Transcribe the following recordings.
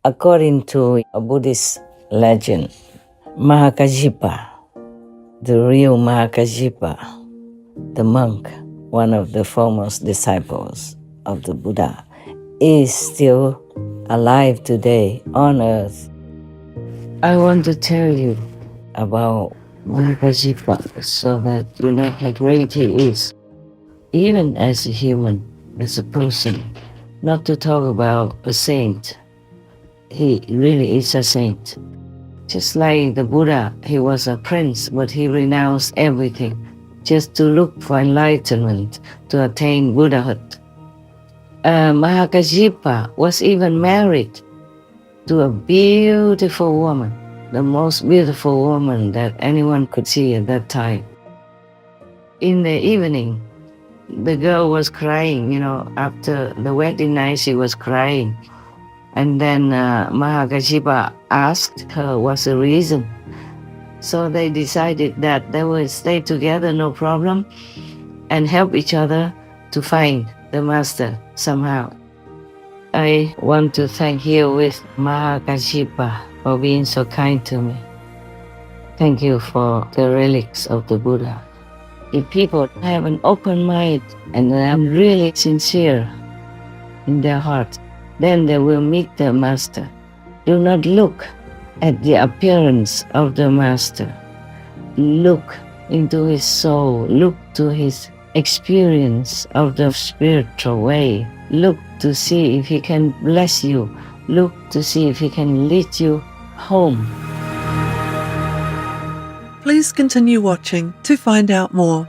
According to a Buddhist legend, Mahākāśyapa, the real Mahākāśyapa, the monk, one of the foremost disciples of the Buddha, is still alive today on earth. I want to tell you about Mahākāśyapa so that you know how great he is, even as a human, as a person. Not to talk about a saint. He really is a saint. Just like the Buddha, he was a prince, but he renounced everything just to look for enlightenment, to attain Buddhahood. Mahākāśyapa was even married to a beautiful woman, the most beautiful woman that anyone could see at that time. In the evening, the girl was crying, after the wedding night, she was crying. And then Mahākāśyapa asked her what's the reason. So they decided that they would stay together, no problem, and help each other to find the master somehow. I want to thank you with Mahākāśyapa for being so kind to me. Thank you for the relics of the Buddha. If people have an open mind and are really sincere in their heart, then they will meet the master. Do not look at the appearance of the master. Look into his soul. Look to his experience of the spiritual way. Look to see if he can bless you. Look to see if he can lead you home. Please continue watching to find out more.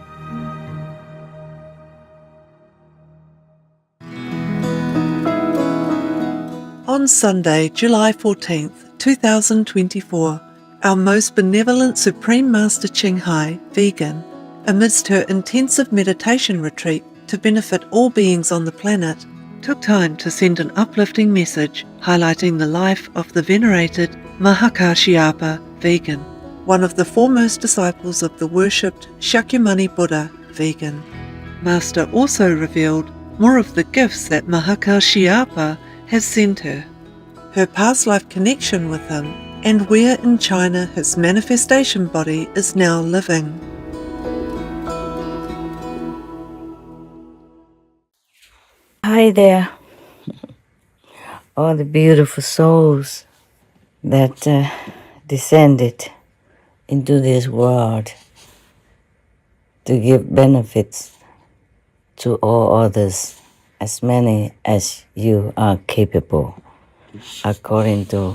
On Sunday, July 14th, 2024, our most benevolent Supreme Master Ching Hai, vegan, amidst her intensive meditation retreat to benefit all beings on the planet, took time to send an uplifting message highlighting the life of the venerated Mahākāśyapa, vegan, one of the foremost disciples of the worshipped Shakyamuni Buddha, vegan. Master also revealed more of the gifts that Mahākāśyapa has sent her, her past life connection with him, and where in China his manifestation body is now living. Hi there, all the beautiful souls that descended into this world to give benefits to all others, as many as you are capable, according to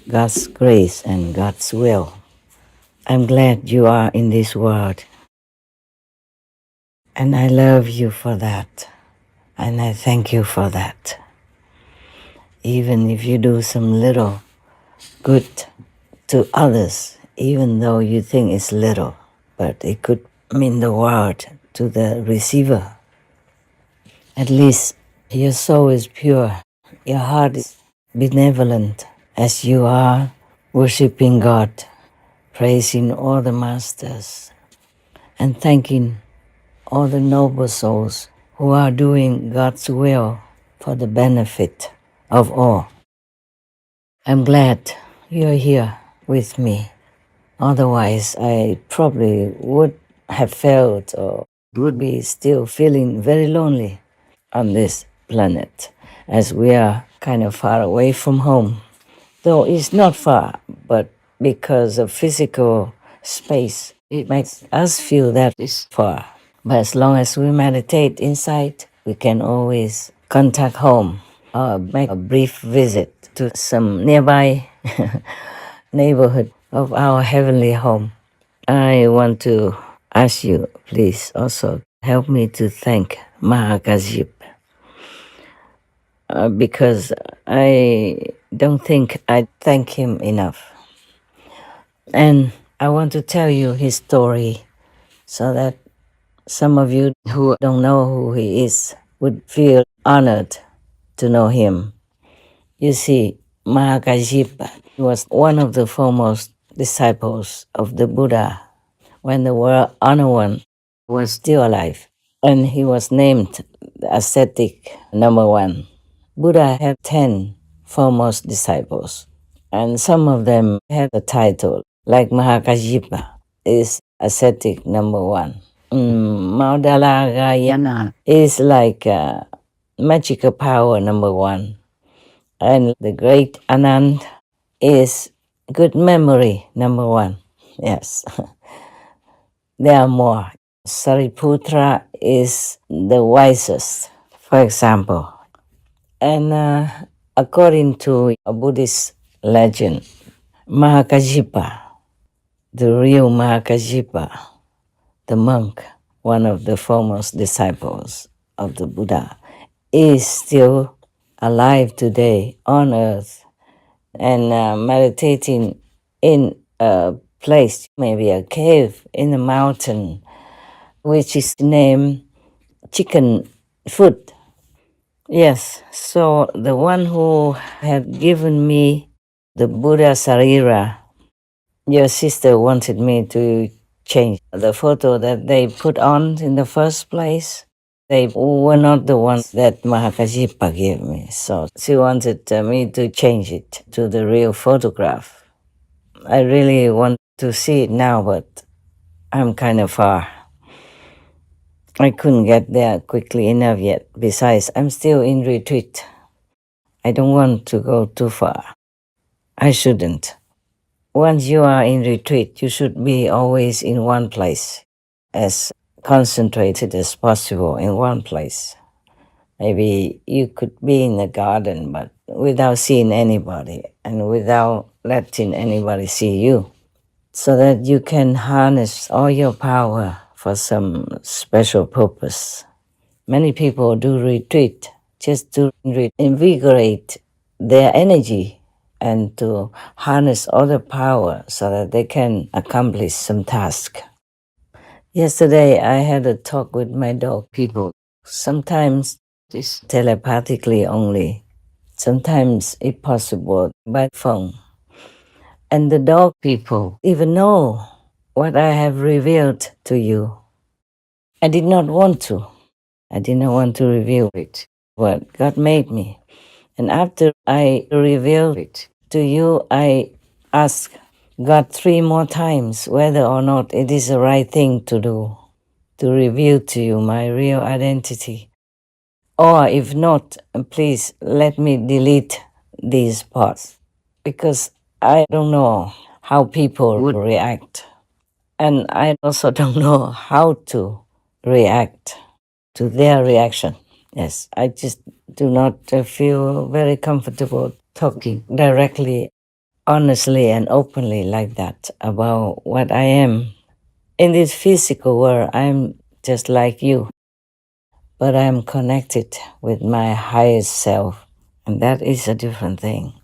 God's grace and God's will. I'm glad you are in this world, and I love you for that, and I thank you for that. Even if you do some little good to others, even though you think it's little, but it could mean the world to the receiver. At least your soul is pure, your heart is benevolent, as you are worshiping God, praising all the masters, and thanking all the noble souls who are doing God's will for the benefit of all. I'm glad you're here with me. Otherwise, I probably would have felt or would be still feeling very lonely on this planet, as we are kind of far away from home. Though it's not far, but because of physical space, it makes us feel that it's far. But as long as we meditate inside, we can always contact home or make a brief visit to some nearby neighborhood of our heavenly home. I want to ask you, please also help me to thank Mahākāśyapa, because I don't think I thank him enough. And I want to tell you his story so that some of you who don't know who he is would feel honored to know him. You see, Mahākāśyapa was one of the foremost disciples of the Buddha when the world honored one was still alive, and he was named the ascetic number one. Buddha had 10 foremost disciples. And some of them had a title, like Mahākāśyapa is ascetic number one. Maudalagayana is like magical power number one. And the great Anand is good memory number one. Yes. There are more. Sariputra is the wisest, for example. And according to a Buddhist legend, Mahākāśyapa, the real Mahākāśyapa, the monk, one of the foremost disciples of the Buddha, is still alive today on earth and meditating in a place, maybe a cave in a mountain, which is named Chicken Foot. Yes, so the one who had given me the Buddha Sarira, your sister wanted me to change the photo that they put on in the first place. They were not the ones that Mahākāśyapa gave me, so she wanted me to change it to the real photograph. I really want to see it now, but I'm kind of far. I couldn't get there quickly enough yet. Besides, I'm still in retreat. I don't want to go too far. I shouldn't. Once you are in retreat, you should be always in one place, as concentrated as possible in one place. Maybe you could be in the garden, but without seeing anybody and without letting anybody see you, so that you can harness all your power for some special purpose. Many people do retreat just to invigorate their energy and to harness all the power so that they can accomplish some task. Yesterday, I had a talk with my dog people. Sometimes it's telepathically only. Sometimes, if possible, by phone. And the dog people even know what I have revealed to you. I did not want to. I did not want to reveal it, what God made me. And after I revealed it to you, I asked God 3 more times whether or not it is the right thing to do, to reveal to you my real identity. Or if not, please let me delete these parts, because I don't know how people would react. And I also don't know how to react to their reaction. Yes, I just do not feel very comfortable talking directly, honestly, and openly like that about what I am. In this physical world, I'm just like you, but I'm connected with my highest self, and that is a different thing.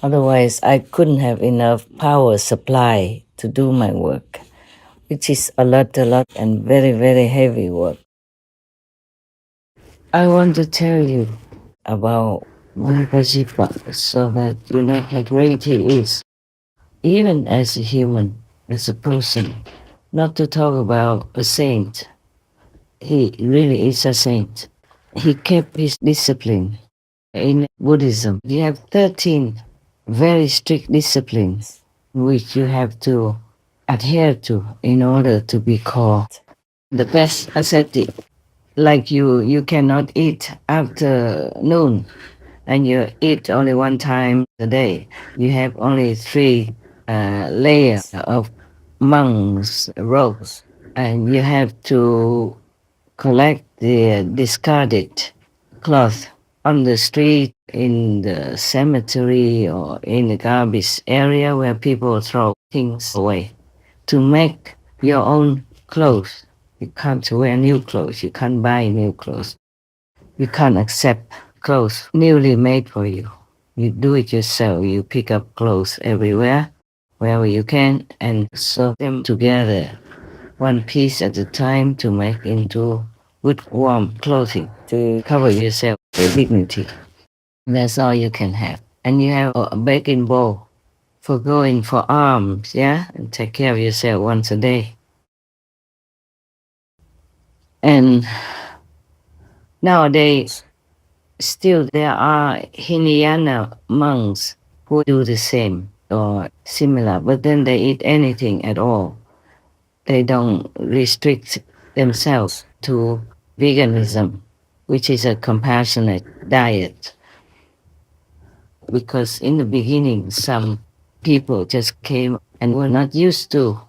Otherwise, I couldn't have enough power supply to do my work, which is a lot, and very, very heavy work. I want to tell you about Mahākāśyapa so that you know how great he is, even as a human, as a person. Not to talk about a saint. He really is a saint. He kept his discipline. In Buddhism, you have 13 very strict disciplines which you have to adhere to in order to be called the best ascetic. Like you cannot eat after noon, and you eat only 1 time a day. You have only 3 layers of monks' robes, and you have to collect the discarded cloth on the street, in the cemetery, or in the garbage area where people throw things away, to make your own clothes. You can't wear new clothes. You can't buy new clothes. You can't accept clothes newly made for you. You do it yourself. You pick up clothes everywhere, wherever you can, and sew them together, one piece at a time, to make into good warm clothing to cover yourself with dignity. That's all you can have. And you have a baking bowl for going for alms, yeah? And take care of yourself once a day. And nowadays, Still, there are Hinayana monks who do the same or similar, but then they eat anything at all. They don't restrict themselves to veganism, which is a compassionate diet. Because in the beginning, some people just came and were not used to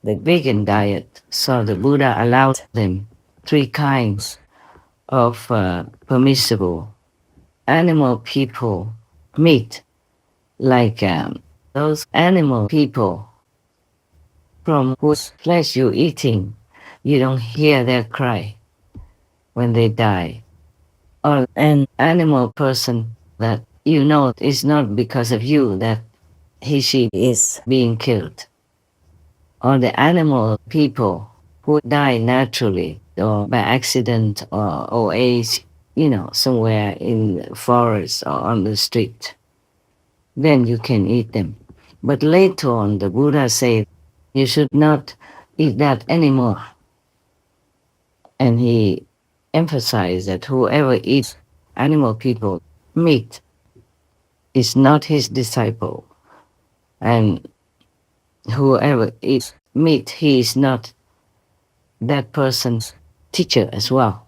the vegan diet, so the Buddha allowed them 3 kinds of permissible animal people meat, like those animal people from whose flesh you're eating, you don't hear their cry when they die. Or an animal person that you know it's not because of you that she is being killed. Or the animal people who die naturally or by accident or old age, somewhere in the forest or on the street. Then you can eat them. But later on, the Buddha said, you should not eat that anymore. And he emphasized that whoever eats animal people meat is not his disciple. And whoever eats meat, he is not that person's teacher as well.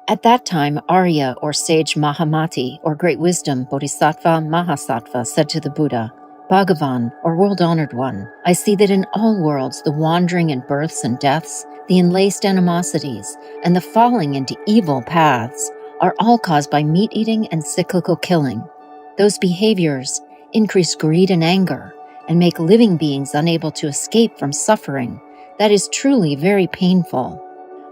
At that time, Arya, or sage Mahamati, or great wisdom Bodhisattva Mahasattva, said to the Buddha, Bhagavan, or world-honored one, I see that in all worlds the wandering and births and deaths, the enlaced animosities, and the falling into evil paths are all caused by meat-eating and cyclical killing. Those behaviors increase greed and anger, and make living beings unable to escape from suffering. That is truly very painful.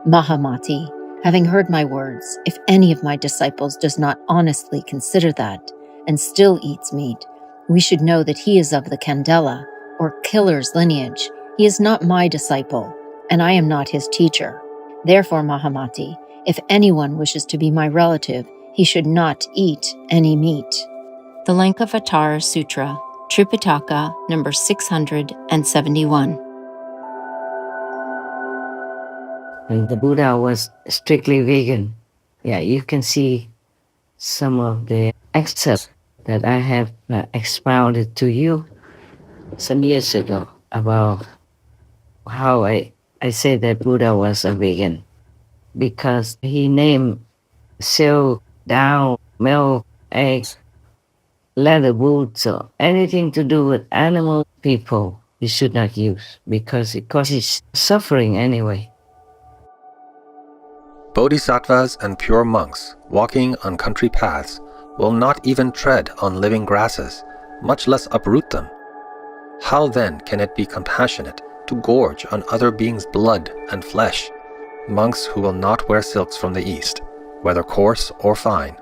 Mahamati, having heard my words, if any of my disciples does not honestly consider that, and still eats meat, we should know that he is of the Candela, or killer's lineage. He is not my disciple, and I am not his teacher. Therefore, Mahamati, if anyone wishes to be my relative, he should not eat any meat. The Lankavatara Sutra, Tripitaka, number 671. And the Buddha was strictly vegan. Yeah, you can see some of the excerpts that I have expounded to you some years ago about how I said that Buddha was a vegan, because he named silk, down, milk, eggs, leather boots, or anything to do with animal people you should not use, because it causes suffering anyway. Bodhisattvas and pure monks walking on country paths will not even tread on living grasses, much less uproot them. How then can it be compassionate to gorge on other beings' blood and flesh? Monks who will not wear silks from the East, whether coarse or fine,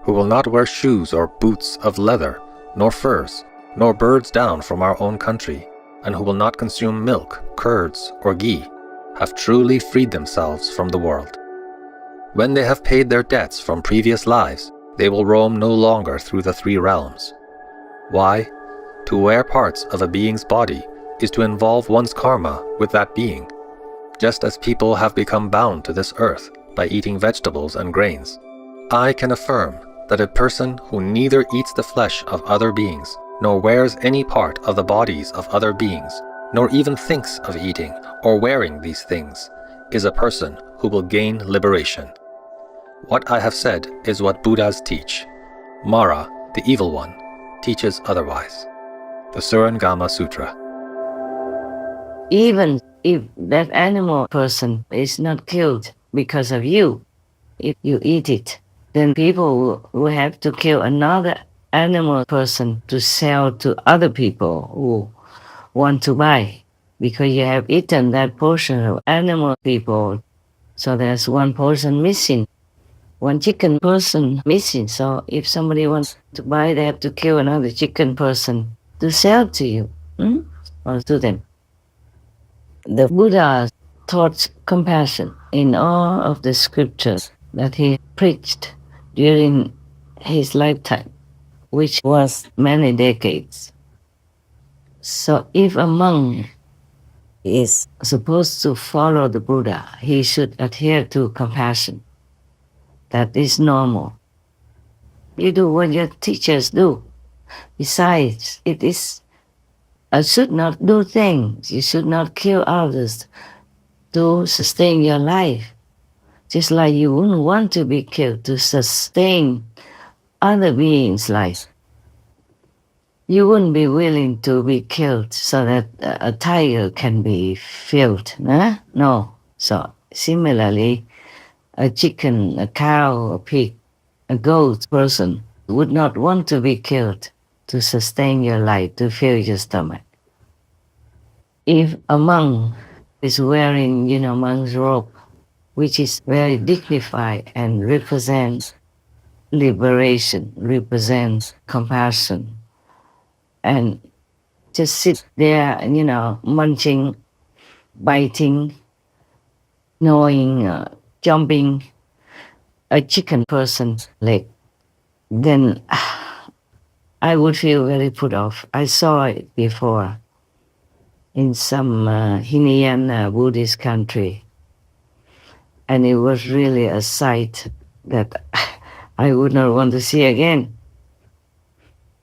who will not wear shoes or boots of leather, nor furs, nor birds down from our own country, and who will not consume milk, curds, or ghee, have truly freed themselves from the world. When they have paid their debts from previous lives, they will roam no longer through the 3 realms. Why? To wear parts of a being's body is to involve one's karma with that being, just as people have become bound to this earth by eating vegetables and grains. I can affirm that a person who neither eats the flesh of other beings, nor wears any part of the bodies of other beings, nor even thinks of eating or wearing these things, is a person who will gain liberation. What I have said is what Buddhas teach. Mara, the evil one, teaches otherwise. The Surangama Sutra. Even if that animal person is not killed because of you, if you eat it, then people will have to kill another animal person to sell to other people who want to buy, because you have eaten that portion of animal people. So there's one person missing, one chicken person missing. So if somebody wants to buy, they have to kill another chicken person to sell to you or to them. The Buddha taught compassion in all of the scriptures that he preached during his lifetime, which was many decades. So if a monk is supposed to follow the Buddha, he should adhere to compassion. That is normal. You do what your teachers do. Besides, it is, should not do things. You should not kill others to sustain your life. Just like you wouldn't want to be killed to sustain other beings' life. You wouldn't be willing to be killed so that a tiger can be filled, huh? No. So similarly, a chicken, a cow, a pig, a goat person would not want to be killed to sustain your life, to fill your stomach. If a monk is wearing, monk's robe, which is very dignified and represents liberation, represents compassion, and just sit there, munching, biting, gnawing, jumping a chicken person's leg, then I would feel very put off. I saw it before in some Hinayana Buddhist country, and it was really a sight that I would not want to see again.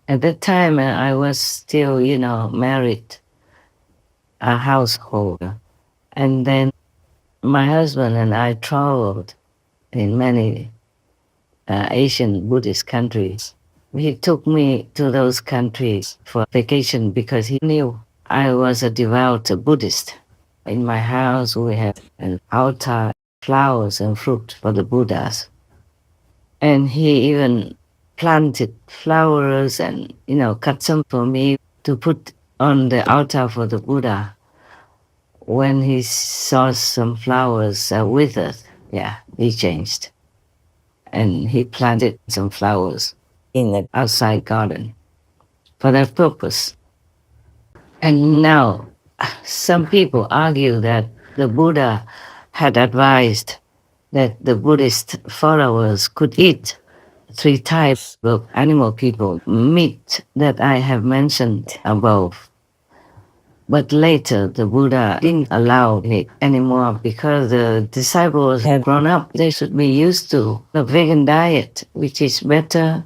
At that time, I was still, married, a householder. And then my husband and I traveled in many Asian Buddhist countries. He took me to those countries for vacation because he knew I was a devout Buddhist. In my house, we had an altar, flowers and fruit for the Buddhas. And he even planted flowers and, cut some for me to put on the altar for the Buddha. When he saw some flowers withered, he changed. And he planted some flowers in the outside garden for that purpose. And now, some people argue that the Buddha had advised that the Buddhist followers could eat 3 types of animal people, meat that I have mentioned above. But later, the Buddha didn't allow it anymore because the disciples had grown up. They should be used to the vegan diet, which is better,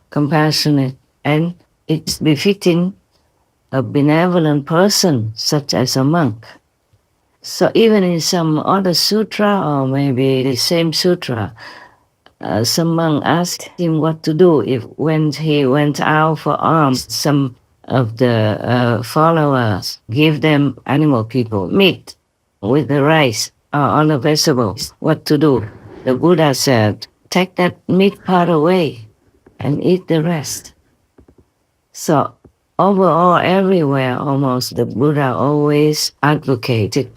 compassionate, and it's befitting a benevolent person, such as a monk. So even in some other sutra, or maybe the same sutra, some monk asked him what to do if when he went out for alms, some of the followers give them animal people meat with the rice or other vegetables, what to do? The Buddha said, take that meat part away and eat the rest. So overall, everywhere almost, the Buddha always advocated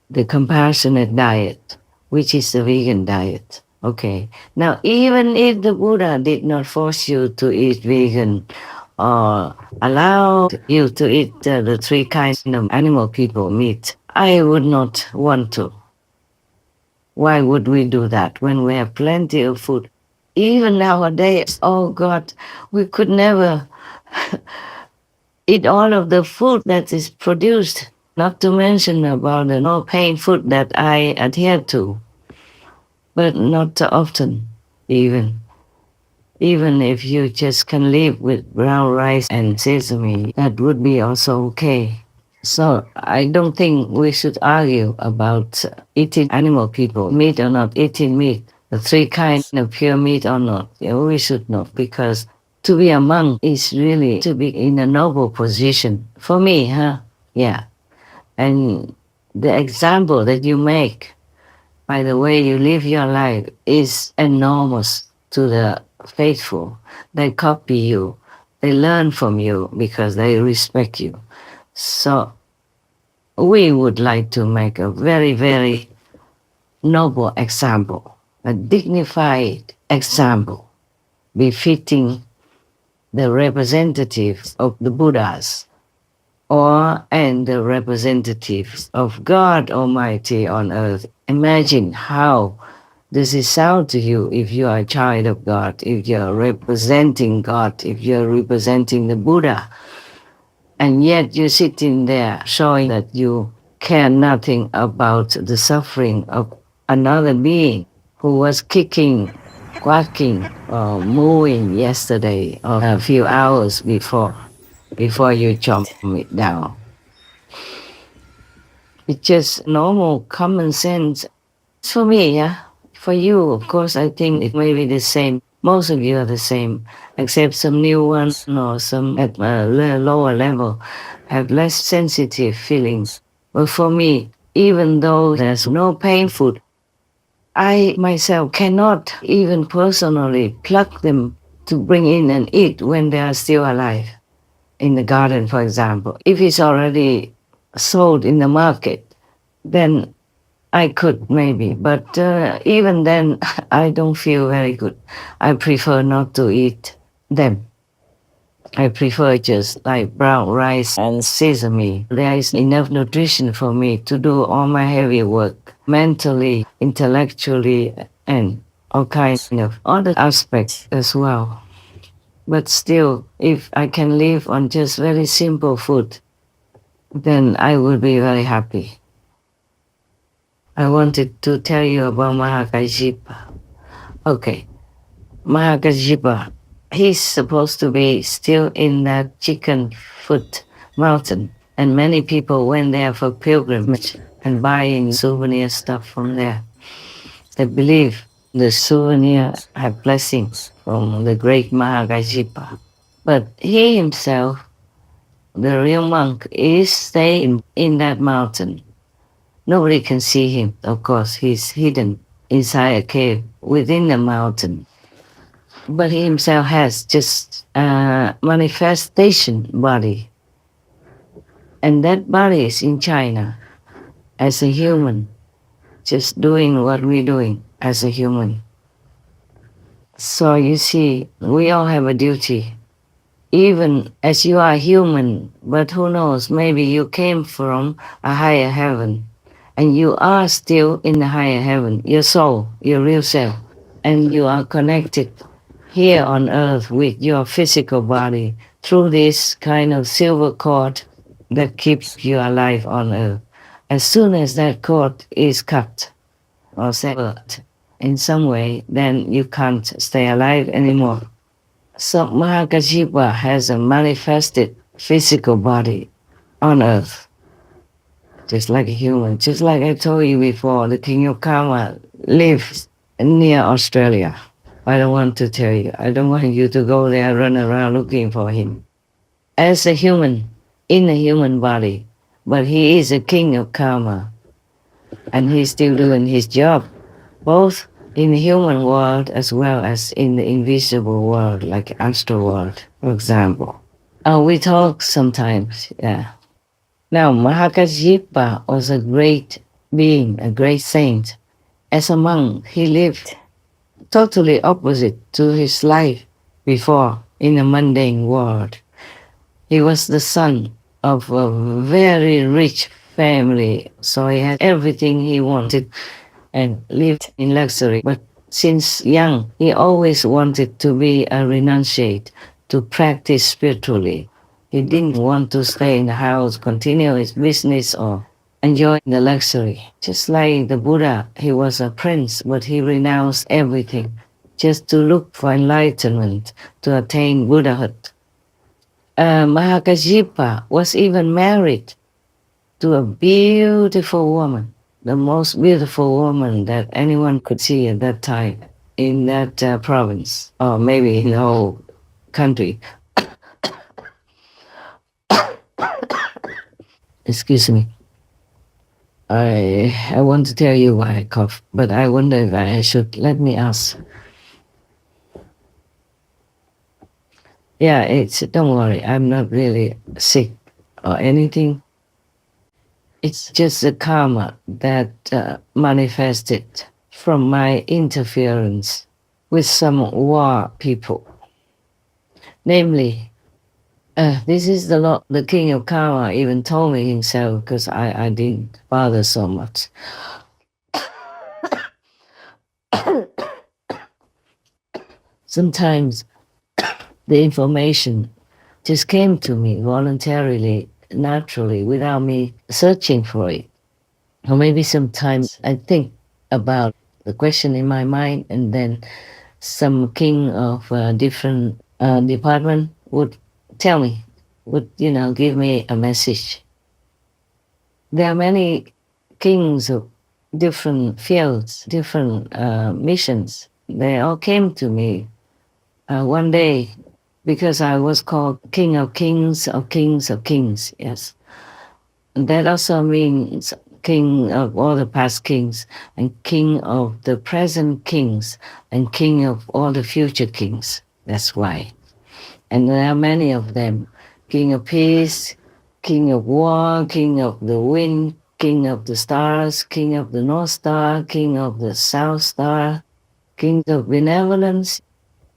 the compassionate diet, which is the vegan diet. Okay. Now, even if the Buddha did not force you to eat vegan or allow you to eat the 3 kinds of animal people meat, I would not want to. Why would we do that when we have plenty of food? Even nowadays, oh God, we could never eat all of the food that is produced, not to mention about the no-pain food that I adhere to. But not often, even if you just can live with brown rice and sesame, that would be also okay. So I don't think we should argue about eating animal people, meat or not eating meat, the 3 kinds of pure meat or not. We should not, because to be a monk is really to be in a noble position. For me, Yeah. And the example that you make by the way you live your life is enormous to the faithful. They copy you. They learn from you because they respect you. So we would like to make a very, very noble example, a dignified example, befitting the representatives of the Buddhas and the representatives of God Almighty on earth. Imagine how this is sound to you if you are a child of God, if you're representing God, if you're representing the Buddha, and yet you're sitting there showing that you care nothing about the suffering of another being who was kicking quacking or mooing yesterday or a few hours before you chop it down. It's just normal common sense. For me, yeah. For you, of course, I think it may be the same. Most of you are the same, except some new ones or some at a lower level have less sensitive feelings. But for me, even though there's no pain food, I myself cannot even personally pluck them to bring in and eat when they are still alive. In the garden, for example. If it's already sold in the market, then I could maybe, but even then, I don't feel very good. I prefer not to eat them. I prefer just like brown rice and sesame. There is enough nutrition for me to do all my heavy work, mentally, intellectually, and all kinds of other aspects as well. But still, if I can live on just very simple food, then I will be very happy. I wanted to tell you about Mahākāśyapa. Okay, Mahākāśyapa, he's supposed to be still in that chicken foot mountain, and many people went there for pilgrimage and buying souvenir stuff from there. They believe the souvenir have blessings from the great Mahākāśyapa. But he himself, the real monk, is staying in that mountain. Nobody can see him, of course. He's hidden inside a cave within the mountain. But he himself has just a manifestation body. And that body is in China as a human, just doing what we're doing as a human. So you see, we all have a duty. Even as you are human, but who knows, maybe you came from a higher heaven. And you are still in the higher heaven, your soul, your real self. And you are connected here on earth with your physical body through this kind of silver cord that keeps you alive on earth. As soon as that cord is cut or severed in some way, then you can't stay alive anymore. So Mahākāśyapa has a manifested physical body on earth. Just like a human. Just like I told you before, the king of karma lives near Australia. I don't want to tell you. I don't want you to go there, run around looking for him. As a human, in a human body, but he is a king of karma. And he's still doing his job, both in the human world as well as in the invisible world, like astral world, for example. We talk sometimes, yeah. Now, Mahākāśyapa was a great being, a great saint. As a monk, he lived totally opposite to his life before in the mundane world. He was the son of a very rich family, so he had everything he wanted and lived in luxury. But since young, he always wanted to be a renunciate, to practice spiritually. He didn't want to stay in the house, continue his business, or enjoy the luxury. Just like the Buddha, he was a prince, but he renounced everything just to look for enlightenment, to attain Buddhahood. Mahākāśyapa was even married to a beautiful woman, the most beautiful woman that anyone could see at that time in that province, or maybe in the whole country. Excuse me. I want to tell you why I cough, but I wonder if I should. Let me ask. Yeah, don't worry, I'm not really sick or anything. It's just the karma that manifested from my interference with some war people. Namely, this is the king of karma even told me himself, because I didn't bother so much. Sometimes the information just came to me voluntarily, naturally, without me searching for it. Or maybe sometimes I think about the question in my mind and then some king of different department would tell me, would give me a message. There are many kings of different fields, different missions. They all came to me one day because I was called King of Kings of Kings of Kings. Yes, and that also means King of all the past kings, and King of the present kings, and King of all the future kings. That's why. And there are many of them. King of Peace, King of War, King of the Wind, King of the Stars, King of the North Star, King of the South Star, King of Benevolence,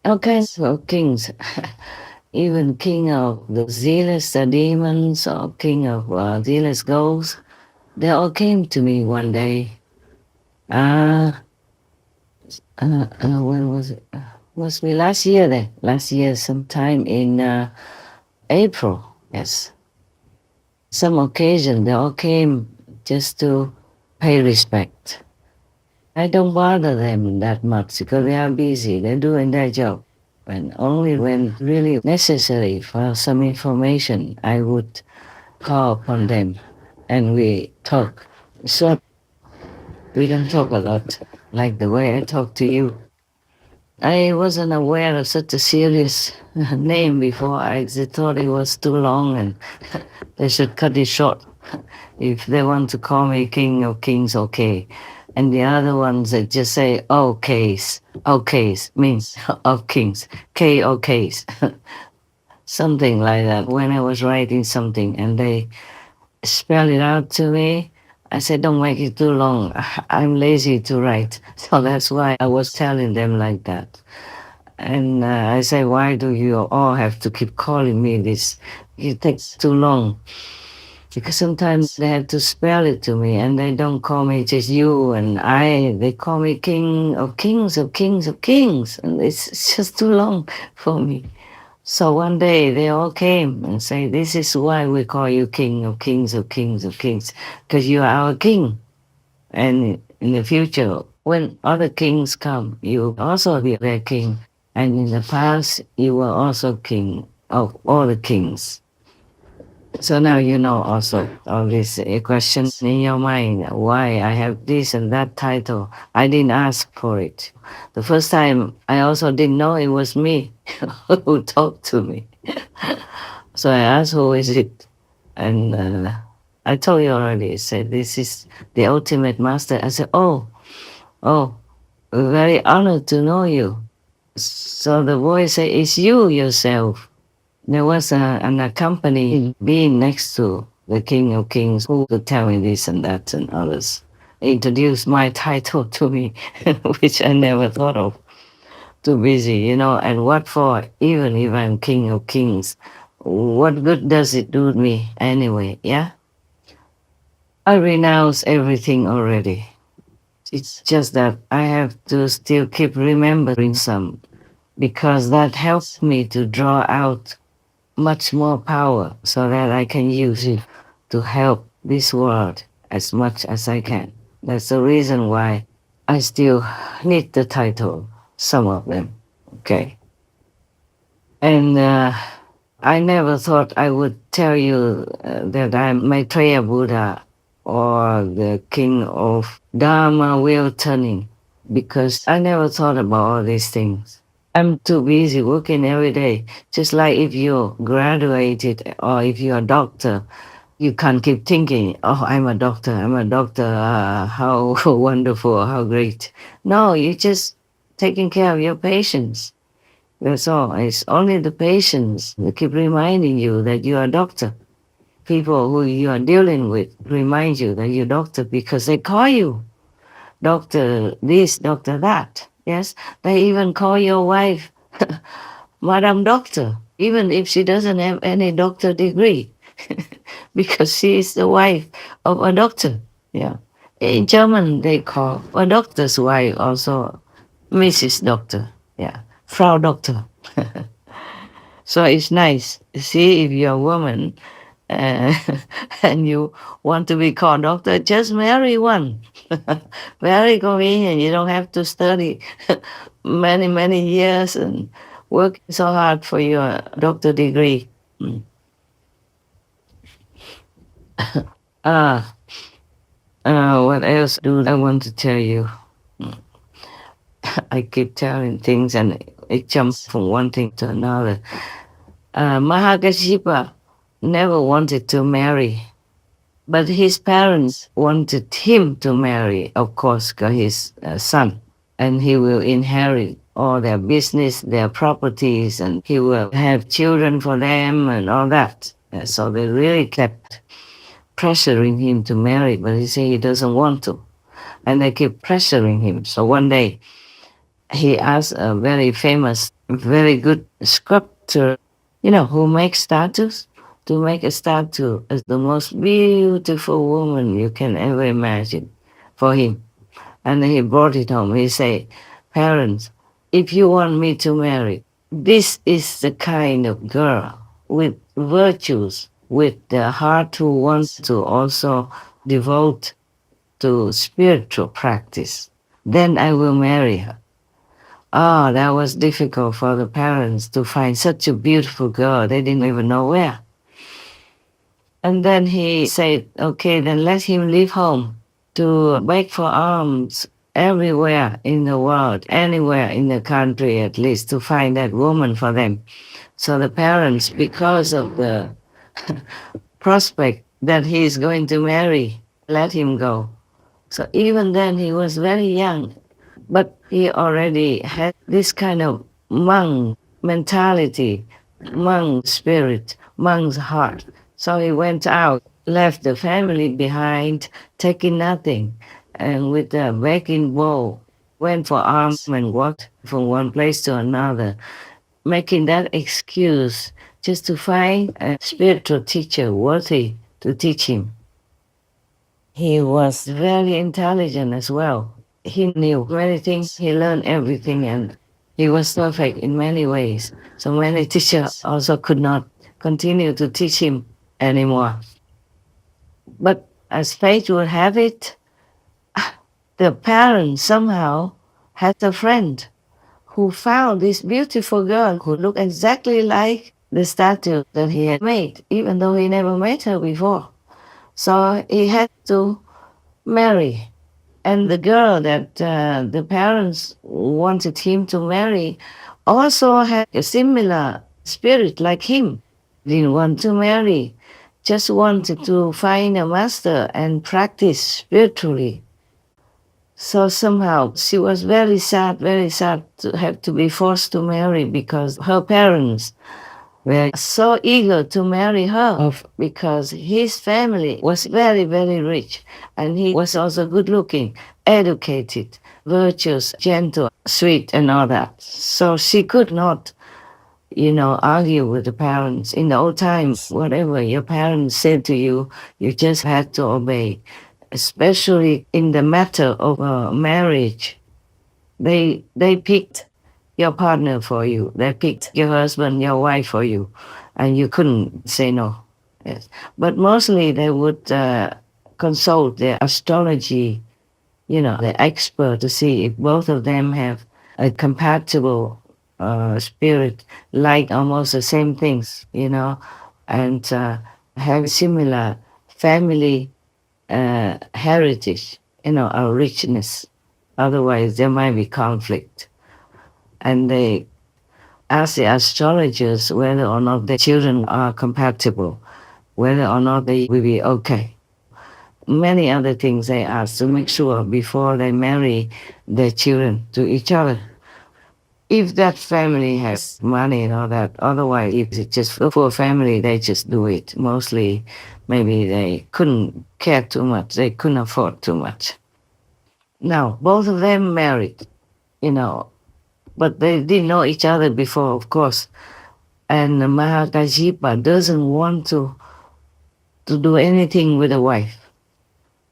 all kinds of kings. Even King of the zealous demons, or King of zealous ghosts. They all came to me one day. When was it? Was me last year then? Last year, sometime in April, yes. Some occasion, they all came just to pay respect. I don't bother them that much because they are busy. They're doing their job. And only when really necessary for some information, I would call upon them and we talk. So we don't talk a lot like the way I talk to you. I wasn't aware of such a serious name before. I thought it was too long and they should cut it short. If they want to call me King of Kings, okay. And the other ones that just say, okays. Okays means of kings. K okays. Something like that. When I was writing something and they spell it out to me, I said, don't make it too long. I'm lazy to write. So that's why I was telling them like that. And I say, why do you all have to keep calling me this? It takes too long. Because sometimes they have to spell it to me and they don't call me just you and I. They call me King of Kings of Kings of Kings. And it's just too long for me. So one day they all came and say, this is why we call you King of Kings of Kings of Kings, because you are our king. And in the future, when other kings come, you will also be their king. And in the past, you were also king of all the kings. So now you know also all these questions in your mind, why I have this and that title. I didn't ask for it. The first time, I also didn't know it was me who talked to me. So I asked, who is it? And I told you already, I said, this is the ultimate master. I said, oh, we're very honored to know you. So the voice said, it's you yourself. There was an accompanying being next to the King of Kings who would tell me this and that and others. Introduced my title to me, which I never thought of. Too busy, and what for? Even if I'm King of Kings, what good does it do me anyway, yeah? I renounce everything already. It's just that I have to still keep remembering some, because that helps me to draw out much more power so that I can use it to help this world as much as I can. That's the reason why I still need the title, some of them, okay? And I never thought I would tell you that I'm Maitreya Buddha or the king of Dharma wheel turning, because I never thought about all these things. I'm too busy working every day. Just like if you graduated or if you're a doctor, you can't keep thinking, oh, I'm a doctor, how wonderful, how great. No, you're just taking care of your patients. That's all. It's only the patients that keep reminding you that you're a doctor. People who you are dealing with remind you that you're a doctor because they call you doctor this, doctor that. Yes, they even call your wife Madam Doctor, even if she doesn't have any doctor degree, because she is the wife of a doctor. Yeah, in German they call a doctor's wife also Mrs. Doctor. Yeah, Frau Doctor. So it's nice. See, if you're a woman, uh, and you want to become doctor, just marry one. Very convenient. You don't have to study many, many years and work so hard for your doctor degree. Mm. Ah, what else do I want to tell you? I keep telling things and it jumps from one thing to another. Mahākāśyapa never wanted to marry, but his parents wanted him to marry, of course, because he's a son, and he will inherit all their business, their properties, and he will have children for them and all that. So they really kept pressuring him to marry, but he said he doesn't want to. And they keep pressuring him. So one day he asked a very famous, very good sculptor, who makes statues, to make a statue as the most beautiful woman you can ever imagine for him. And he brought it home. He said, parents, if you want me to marry, this is the kind of girl with virtues, with the heart who wants to also devote to spiritual practice. Then I will marry her. Ah, that was difficult for the parents to find such a beautiful girl. They didn't even know where. And then he said, okay, then let him leave home to beg for alms everywhere in the world, anywhere in the country at least, to find that woman for them. So the parents, because of the prospect that he is going to marry, let him go. So even then he was very young, but he already had this kind of monk mentality, monk spirit, monk's heart. So he went out, left the family behind, taking nothing, and with a begging bowl, went for alms and walked from one place to another, making that excuse just to find a spiritual teacher worthy to teach him. He was very intelligent as well. He knew many things, he learned everything, and he was perfect in many ways. So many teachers also could not continue to teach him anymore. But as fate would have it, the parents somehow had a friend who found this beautiful girl who looked exactly like the statue that he had made, even though he never met her before. So he had to marry. And the girl that the parents wanted him to marry also had a similar spirit like him. Didn't want to marry, just wanted to find a master and practice spiritually. So somehow she was very sad to have to be forced to marry because her parents were so eager to marry her because his family was very, very rich and he was also good looking, educated, virtuous, gentle, sweet and all that. So she could not, argue with the parents. In the old times, whatever your parents said to you, you just had to obey. Especially in the matter of marriage, they picked your partner for you. They picked your husband, your wife for you, and you couldn't say no. Yes, but mostly they would consult their astrology, the expert, to see if both of them have a compatible spirit, like almost the same things, and have similar family heritage, a richness. Otherwise, there might be conflict. And they ask the astrologers whether or not the children are compatible, whether or not they will be okay. Many other things they ask to make sure before they marry their children to each other. If that family has money and all that, otherwise, if it's just a poor family, they just do it. Mostly, maybe they couldn't care too much, they couldn't afford too much. Now, both of them married, but they didn't know each other before, of course. And Mahākāśyapa doesn't want to do anything with the wife.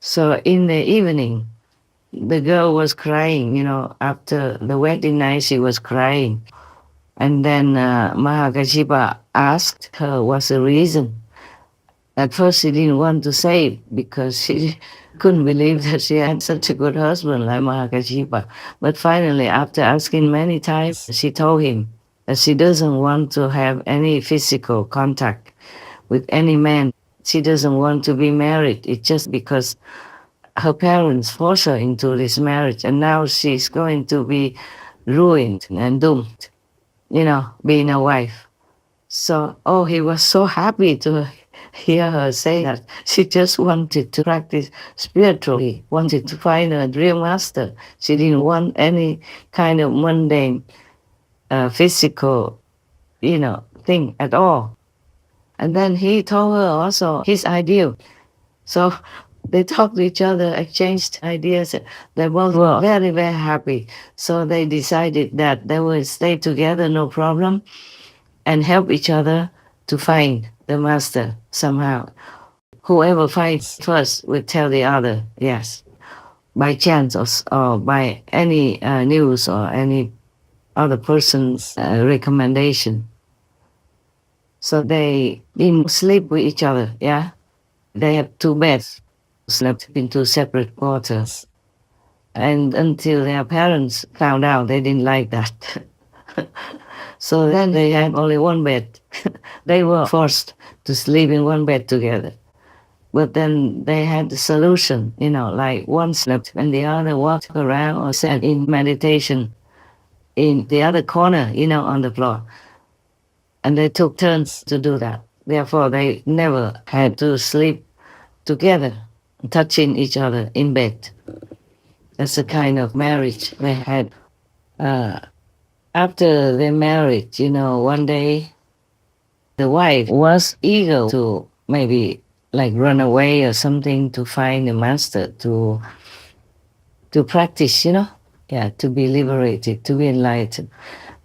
So in the evening, the girl was crying, after the wedding night, she was crying. And then Mahākāśyapa asked her what's the reason. At first, she didn't want to say it because she couldn't believe that she had such a good husband like Mahākāśyapa. But finally, after asking many times, she told him that she doesn't want to have any physical contact with any man. She doesn't want to be married. It's just because her parents forced her into this marriage, and now she's going to be ruined and doomed, being a wife. So, he was so happy to hear her say that. She just wanted to practice spiritually, wanted to find a real master. She didn't want any kind of mundane, physical, thing at all. And then he told her also his ideal. So they talked to each other, exchanged ideas. They both were very, very happy. So they decided that they would stay together, no problem, and help each other to find the master somehow. Whoever finds first will tell the other, yes, by chance or by any news or any other person's recommendation. So they didn't sleep with each other, yeah? They had 2 beds, slept in 2 separate quarters. And until their parents found out, they didn't like that. So then they had only 1 bed. They were forced to sleep in 1 bed together. But then they had the solution, like one slept and the other walked around or sat in meditation in the other corner, on the floor. And they took turns to do that. Therefore, they never had to sleep together, touching each other in bed. That's the kind of marriage they had. After they married, one day, the wife was eager to maybe like run away or something to find a master to practice, to be liberated, to be enlightened.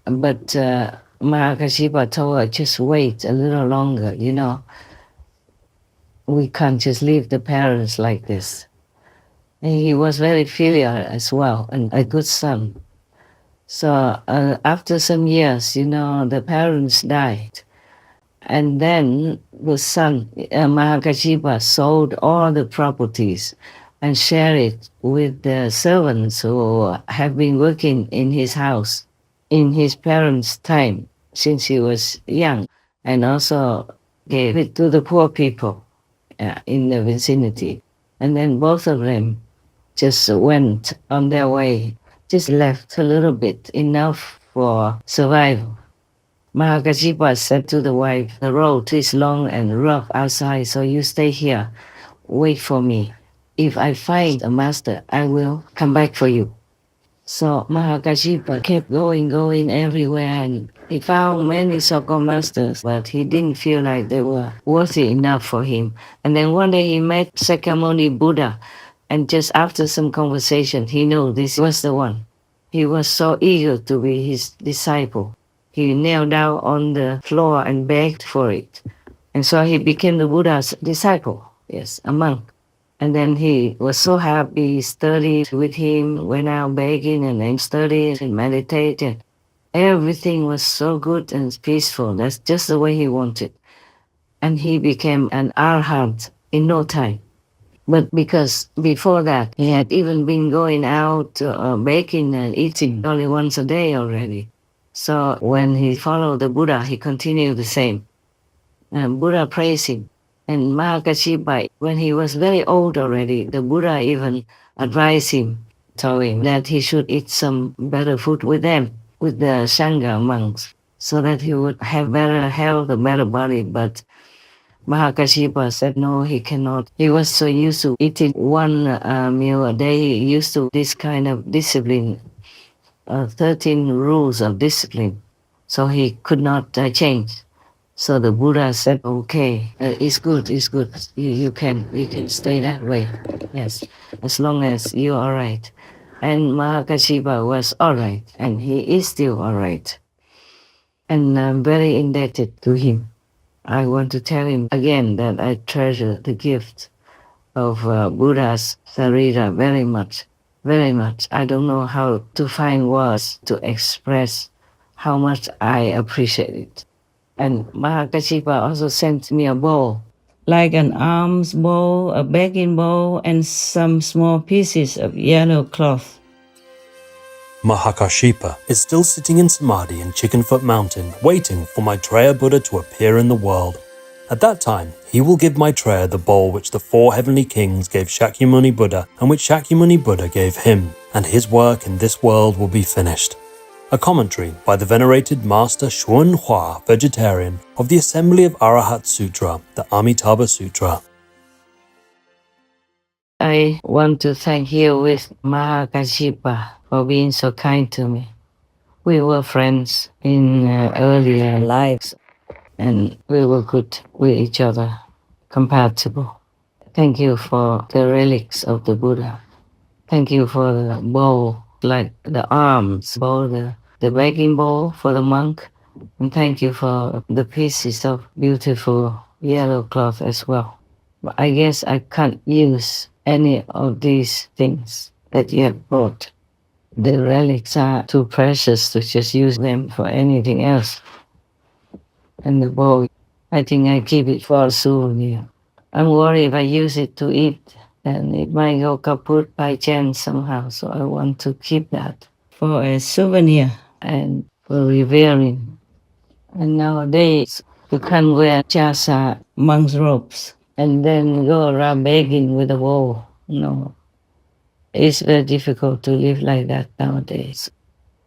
But Mahākāśyapa told her, just wait a little longer, We can't just leave the parents like this. And he was very filial as well, and a good son. So after some years, the parents died. And then the son, Mahākāśyapa, sold all the properties and shared it with the servants who have been working in his house in his parents' time since he was young, and also gave it to the poor people in the vicinity. And then both of them just went on their way, just left a little bit, enough for survival. Mahākāśyapa said to the wife, the road is long and rough outside, so you stay here, wait for me. If I find a master, I will come back for you. So Mahākāśyapa kept going everywhere, and he found many so-called masters, but he didn't feel like they were worthy enough for him. And then one day he met Sakyamuni Buddha, and just after some conversation, he knew this was the one. He was so eager to be his disciple. He knelt down on the floor and begged for it. And so he became the Buddha's disciple, yes, a monk. And then he was so happy, studied with him, went out begging and then studied and meditated. Everything was so good and peaceful. That's just the way he wanted. And he became an arhat in no time. But because before that, he had even been going out baking and eating only once a day already. So when he followed the Buddha, he continued the same. And Buddha praised him. And Mahākāśyapa, when he was very old already, the Buddha even advised him, told him that he should eat some better food with them, with the Sangha monks, so that he would have better health, a better body. But Mahākāśyapa said no, he cannot. He was so used to eating 1 meal a day, he used to this kind of discipline, 13 rules of discipline. So he could not change. So the Buddha said, okay, it's good. You can stay that way. Yes, as long as you're all right. And Mahākāśyapa was all right, and he is still all right. And I'm very indebted to him. I want to tell him again that I treasure the gift of Buddha's Sarira very much, very much. I don't know how to find words to express how much I appreciate it. And Mahākāśyapa also sent me a bowl, like an alms bowl, a begging bowl, and some small pieces of yellow cloth. Mahākāśyapa is still sitting in Samadhi in Chickenfoot Mountain, waiting for Maitreya Buddha to appear in the world. At that time, he will give Maitreya the bowl which the 4 heavenly kings gave Shakyamuni Buddha and which Shakyamuni Buddha gave him, and his work in this world will be finished. A commentary by the venerated Master Xuan Hua, vegetarian, of the Assembly of Arahat Sutra, the Amitabha Sutra. I want to thank you with Mahākāśyapa for being so kind to me. We were friends in earlier lives, and we were good with each other, compatible. Thank you for the relics of the Buddha. Thank you for the bowl, like the arms bowl, the begging bowl for the monk. And thank you for the pieces of beautiful yellow cloth as well. But I guess I can't use any of these things that you have brought. The relics are too precious to just use them for anything else. And the bowl, I think I keep it for a souvenir. I'm worried if I use it to eat, then it might go kaput by chance somehow. So I want to keep that for a souvenir and for revering. And nowadays, you can't wear chasa, monk's robes, and then go around begging with a bowl. No. It's very difficult to live like that nowadays.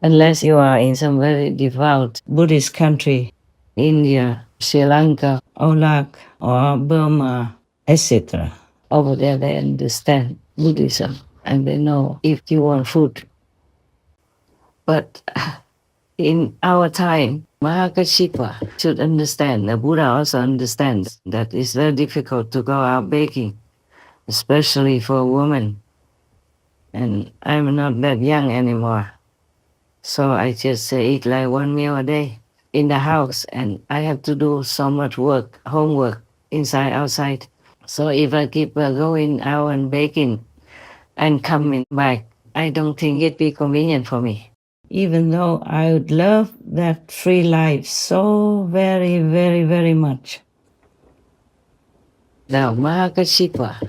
Unless you are in some very devout Buddhist country, India, Sri Lanka, Iraq, or Burma, etc. Over there, they understand Buddhism and they know if you want food. But in our time, Mahākāśyapa should understand, the Buddha also understands that it's very difficult to go out begging, especially for a woman. And I'm not that young anymore. So I just eat like 1 meal a day in the house, and I have to do so much work, homework, inside, outside. So if I keep going out and baking and coming back, I don't think it'd be convenient for me. Even though I would love that free life so very, very, very much. Now, Mahākāśyapa,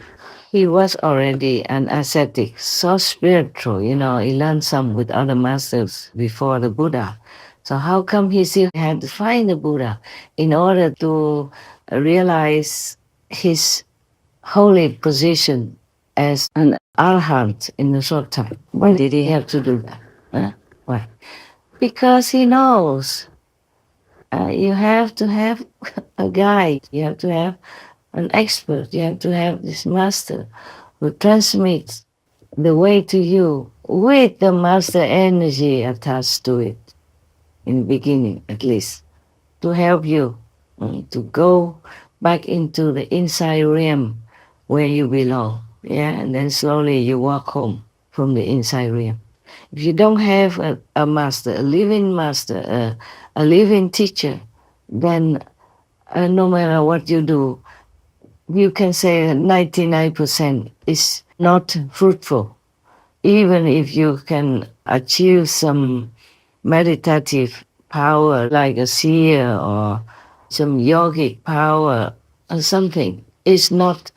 he was already an ascetic, so spiritual, he learned some with other masters before the Buddha. So how come he still had to find the Buddha in order to realize his holy position as an arhat in a short time? Why did he have to do that? Huh? Why? Because he knows you have to have a guide, you have to have an expert, you have to have this master who transmits the way to you with the master energy attached to it, in the beginning at least, to help you to go back into the inside realm where you belong. Yeah, and then slowly you walk home from the inside realm. If you don't have a master, a living master, a living teacher, then no matter what you do, you can say that 99% is not fruitful. Even if you can achieve some meditative power like a seer or some yogic power or something, it's not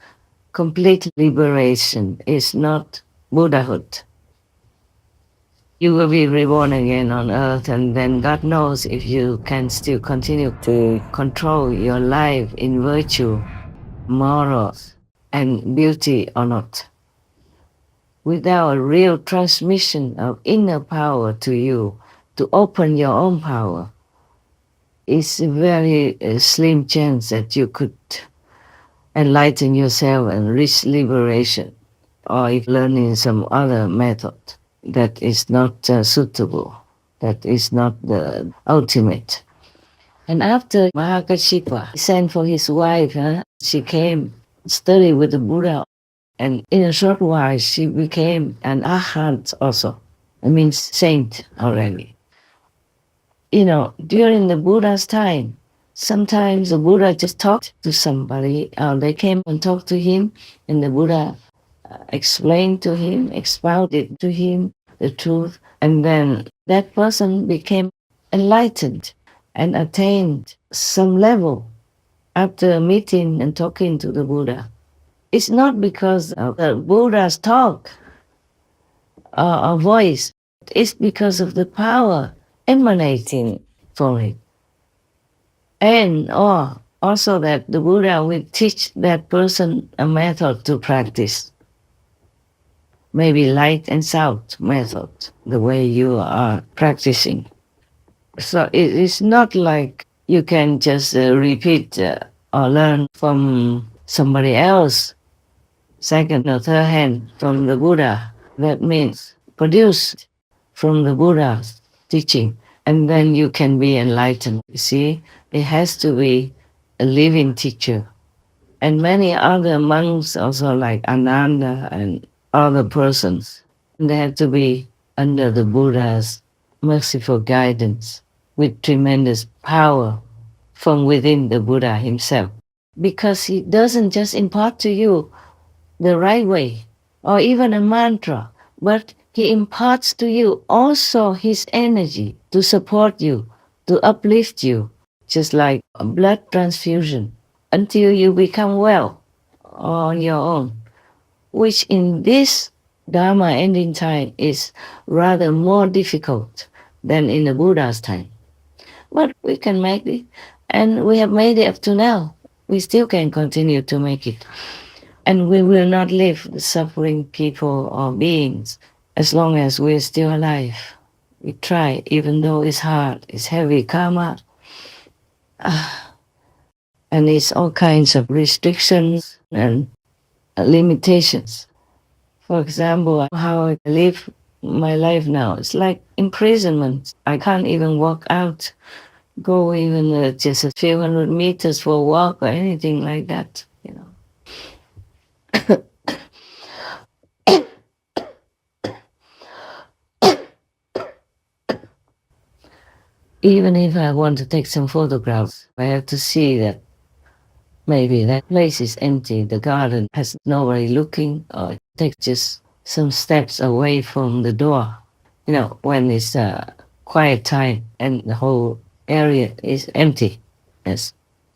complete liberation, it's not Buddhahood. You will be reborn again on earth, and then God knows if you can still continue to control your life in virtue, morals, and beauty or not. Without a real transmission of inner power to you, to open your own power, it's a very slim chance that you could enlighten yourself and reach liberation, or if learning some other method that is not suitable, that is not the ultimate. And after Mahākāśyapa sent for his wife, she came study with the Buddha, and in a short while she became an arhat also. It means saint already. During the Buddha's time, sometimes the Buddha just talked to somebody, they came and talked to him, and the Buddha explained to him, expounded to him the truth, and then that person became enlightened and attained some level after meeting and talking to the Buddha. It's not because of the Buddha's talk or voice. It's because of the power emanating from it. And also that the Buddha will teach that person a method to practice. Maybe light and sound method, the way you are practicing. So it is not like you can just repeat or learn from somebody else, second or third hand from the Buddha. That means produced from the Buddha's teaching, and then you can be enlightened. You see, it has to be a living teacher. And many other monks also like Ananda and other persons, they have to be under the Buddha's merciful guidance with tremendous power from within the Buddha himself. Because he doesn't just impart to you the right way or even a mantra, but he imparts to you also his energy to support you, to uplift you, just like a blood transfusion until you become well on your own, which in this Dharma ending time is rather more difficult than in the Buddha's time. But we can make it, and we have made it up to now. We still can continue to make it. And we will not leave the suffering people or beings as long as we're still alive. We try, even though it's hard, it's heavy karma, and it's all kinds of restrictions and limitations. For example, how I live my life now, it's like imprisonment. I can't even walk out, go even just a few hundred meters for a walk or anything like that, you know. Even if I want to take some photographs, I have to see that maybe that place is empty, the garden has nobody looking, or take just some steps away from the door. You know, when it's a quiet time and the whole area is empty. Yes.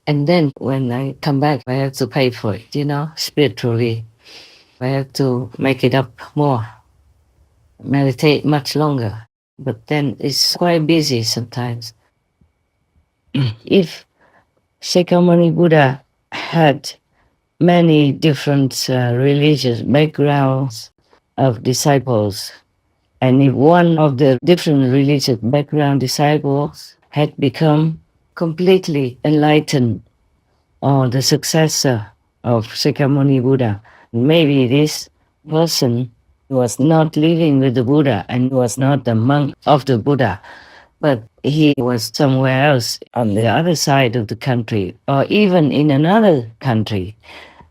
And then when I come back, I have to pay for it, you know, spiritually. I have to make it up more, meditate much longer. But then it's quite busy sometimes. If Shakyamuni Buddha had many different religious backgrounds of disciples, and if one of the different religious background disciples had become completely enlightened, or the successor of Shakyamuni Buddha, maybe this person was not living with the Buddha and was not the monk of the Buddha, but he was somewhere else on the other side of the country or even in another country.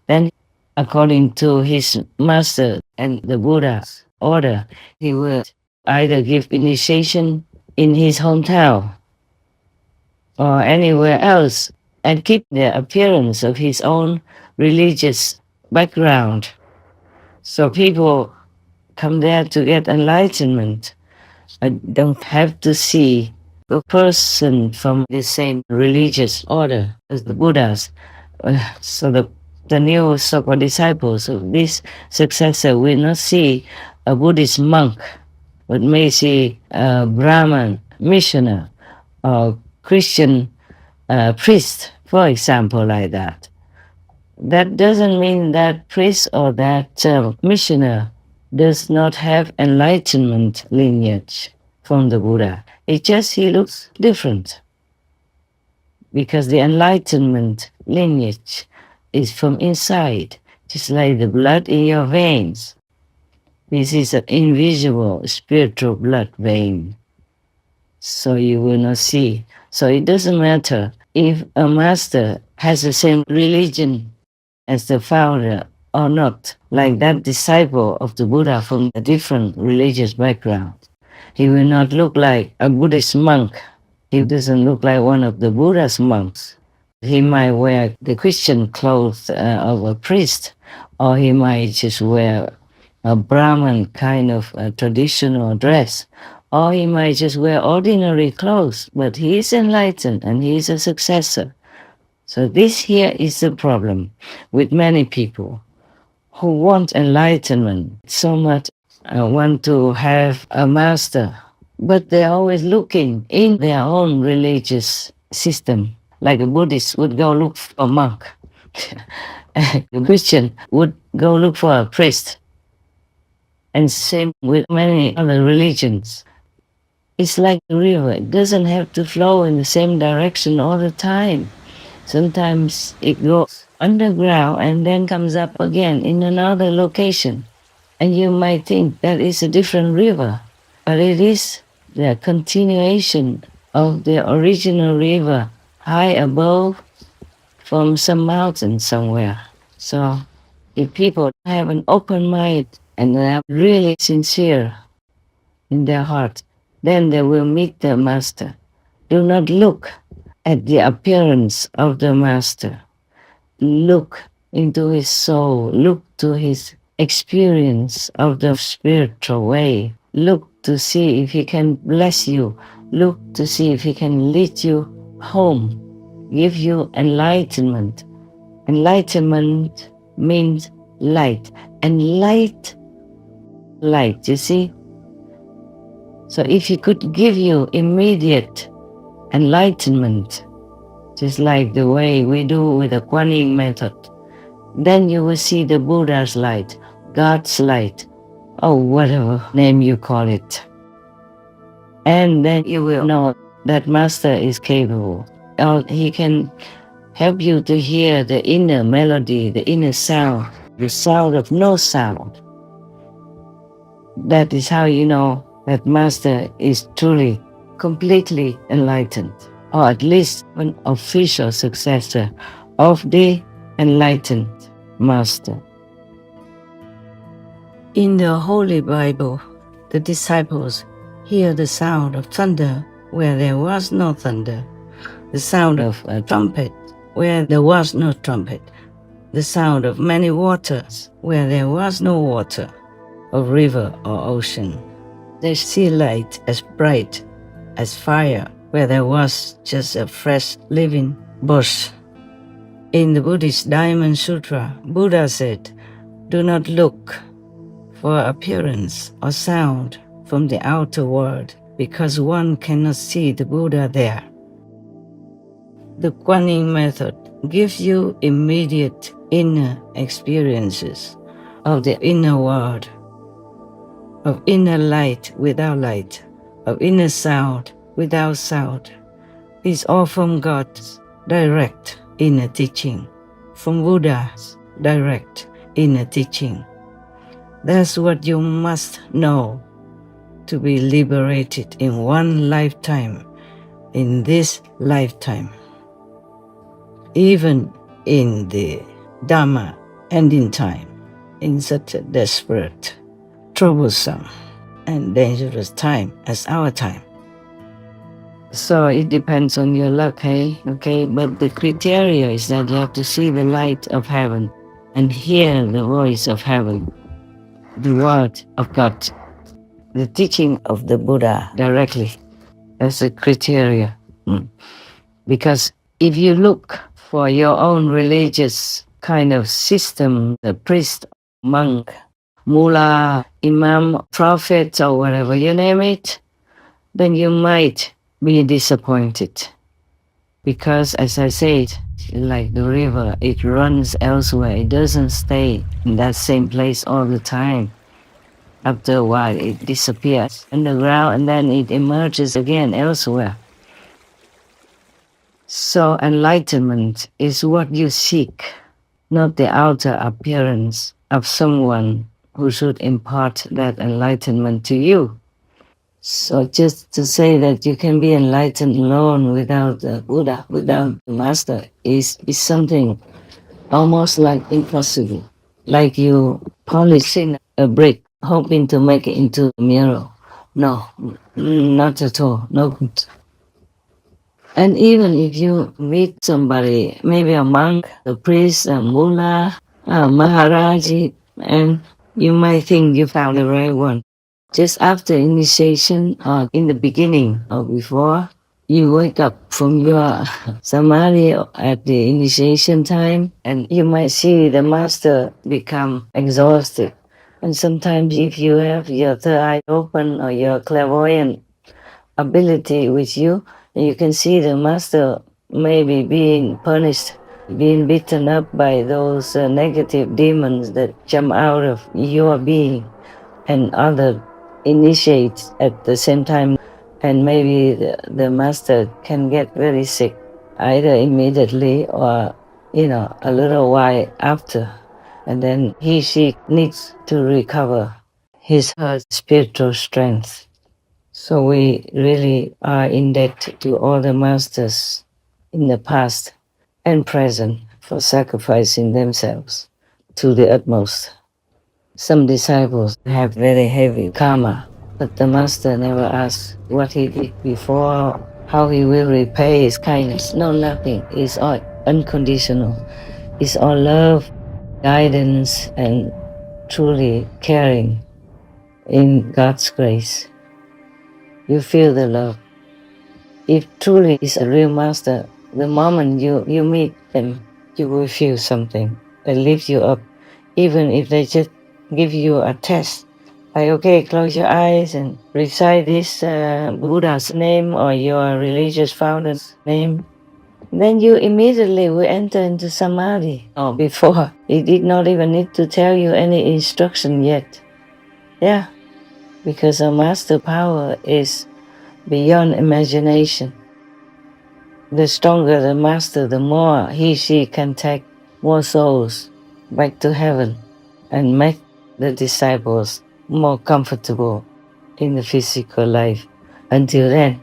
Then, according to his master and the Buddha's order, he would either give initiation in his hometown or anywhere else and keep the appearance of his own religious background. So people come there to get enlightenment. I don't have to see a person from the same religious order as the Buddhas. So the new so-called disciples of this successor will not see a Buddhist monk, but may see a Brahman missioner or Christian priest, for example, like that. That doesn't mean that priest or that missioner does not have enlightenment lineage from the Buddha. It's just he looks different because the enlightenment lineage is from inside, just like the blood in your veins. This is an invisible spiritual blood vein, so you will not see. So it doesn't matter if a master has the same religion as the founder or not, like that disciple of the Buddha from a different religious background. He will not look like a Buddhist monk. He doesn't look like one of the Buddha's monks. He might wear the Christian clothes of a priest, or he might just wear a Brahmin kind of traditional dress, or he might just wear ordinary clothes, but he is enlightened and he is a successor. So this here is the problem with many people who want enlightenment so much, want to have a master, but they're always looking in their own religious system. Like a Buddhist would go look for a monk. A Christian would go look for a priest. And same with many other religions. It's like a river. It doesn't have to flow in the same direction all the time. Sometimes it goes underground and then comes up again in another location. And you might think that is a different river, but it is the continuation of the original river high above from some mountain somewhere. So if people have an open mind and they are really sincere in their heart, then they will meet the master. Do not look at the appearance of the master. Look into his soul. Look to his experience of the spiritual way. Look to see if he can bless you. Look to see if he can lead you home, give you enlightenment. Enlightenment means light. And light, you see? So if he could give you immediate enlightenment, just like the way we do with the Kuan Yin method, then you will see the Buddha's light, God's light, or whatever name you call it. And then you will know that Master is capable. Or he can help you to hear the inner melody, the inner sound, the sound of no sound. That is how you know that Master is truly, completely enlightened, or at least an official successor of the enlightened Master. In the Holy Bible, the disciples hear the sound of thunder where there was no thunder, the sound of a trumpet where there was no trumpet, the sound of many waters where there was no water, of river or ocean. They see light as bright as fire where there was just a fresh living bush. In the Buddhist Diamond Sutra, Buddha said, "Do not look for appearance or sound from the outer world, because one cannot see the Buddha there." The Kuan Yin method gives you immediate inner experiences of the inner world, of inner light without light, of inner sound without sound. It's all from God's direct inner teaching, from Buddha's direct inner teaching. That's what you must know to be liberated in one lifetime, in this lifetime. Even in the Dharma ending time, in such a desperate, troublesome, and dangerous time as our time. So it depends on your luck, hey? Okay, but the criteria is that you have to see the light of heaven and hear the voice of heaven, the word of God, the teaching of the Buddha directly. That's the criteria. Because if you look for your own religious kind of system, the priest, monk, mullah, imam, prophet, or whatever you name it, then you might be disappointed. Because as I said, like the river, it runs elsewhere. It doesn't stay in that same place all the time. After a while, it disappears underground and then it emerges again elsewhere. So enlightenment is what you seek, not the outer appearance of someone who should impart that enlightenment to you. So just to say that you can be enlightened alone without the Buddha, without the Master, is something almost like impossible. Like you polishing a brick, hoping to make it into a mirror. No, not at all, no good. And even if you meet somebody, maybe a monk, a priest, a mullah, a maharaji, and you might think you found the right one. Just after initiation or in the beginning or before, You wake up from your samadhi at the initiation time, and you might see the master become exhausted. And sometimes if you have your third eye open or your clairvoyant ability with you, you can see the master maybe being punished, being beaten up by those negative demons that jump out of your being, and other initiates at the same time. And maybe the master can get very sick, either immediately or, a little while after. And then she needs to recover her spiritual strength. So we really are in debt to all the masters in the past and present for sacrificing themselves to the utmost. Some disciples have very heavy karma, but the master never asks what he did before, how he will repay his kindness. No, nothing. It's all unconditional. It's all love, guidance, and truly caring in God's grace. You feel the love. If truly is a real master, the moment you meet them, you will feel something that lifts you up. Even if they just give you a test, like, okay, close your eyes and recite this Buddha's name or your religious founder's name, then you immediately will enter into samadhi. Or before, it did not even need to tell you any instruction yet. Yeah, because our master power is beyond imagination. The stronger the master, the more she can take more souls back to heaven and make the disciples more comfortable in the physical life. Until then,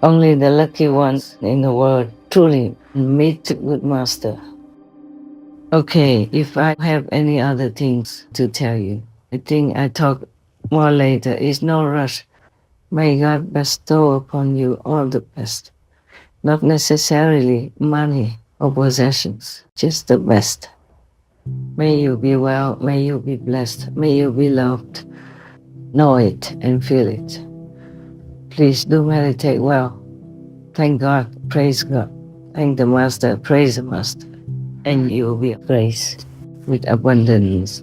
only the lucky ones in the world truly meet the good master. Okay, if I have any other things to tell you, I think I talk more later. It's no rush. May God bestow upon you all the best. Not necessarily money or possessions, just the best. May you be well, may you be blessed, may you be loved. Know it and feel it. Please do meditate well. Thank God, praise God. Thank the Master, praise the Master. And you will be graced with abundance,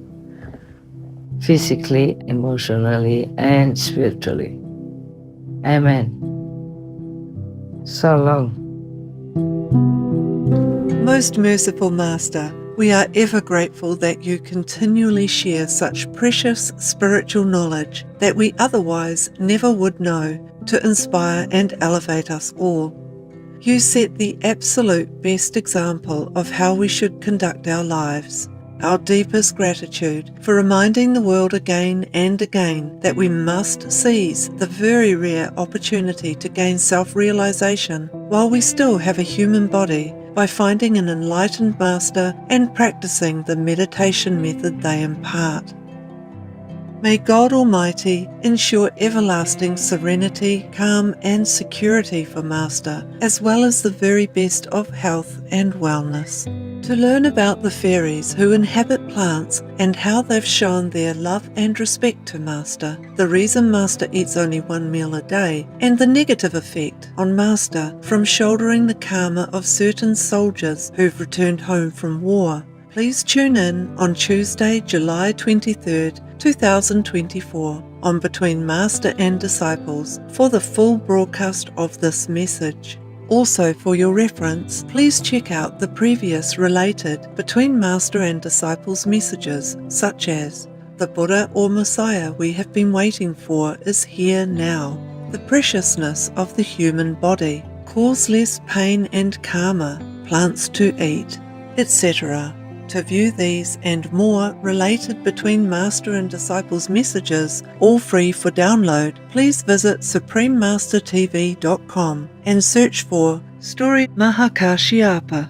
physically, emotionally, and spiritually. Amen. So long. Most merciful Master, we are ever grateful that you continually share such precious spiritual knowledge that we otherwise never would know to inspire and elevate us all. You set the absolute best example of how we should conduct our lives. Our deepest gratitude for reminding the world again and again that we must seize the very rare opportunity to gain self-realization while we still have a human body by finding an enlightened master and practicing the meditation method they impart. May God Almighty ensure everlasting serenity, calm and security for Master, as well as the very best of health and wellness. To learn about the fairies who inhabit plants and how they've shown their love and respect to Master, the reason Master eats only one meal a day, and the negative effect on Master from shouldering the karma of certain soldiers who've returned home from war, please tune in on Tuesday, July 23rd, 2024 on Between Master and Disciples for the full broadcast of this message. Also, for your reference, please check out the previous related Between Master and Disciples messages, such as The Buddha or Messiah we have been waiting for is here now, the preciousness of the human body, cause less pain and karma, plants to eat, etc. To view these and more related Between Master and Disciples messages, all free for download, please visit suprememastertv.com and search for Story Mahākāśyapa.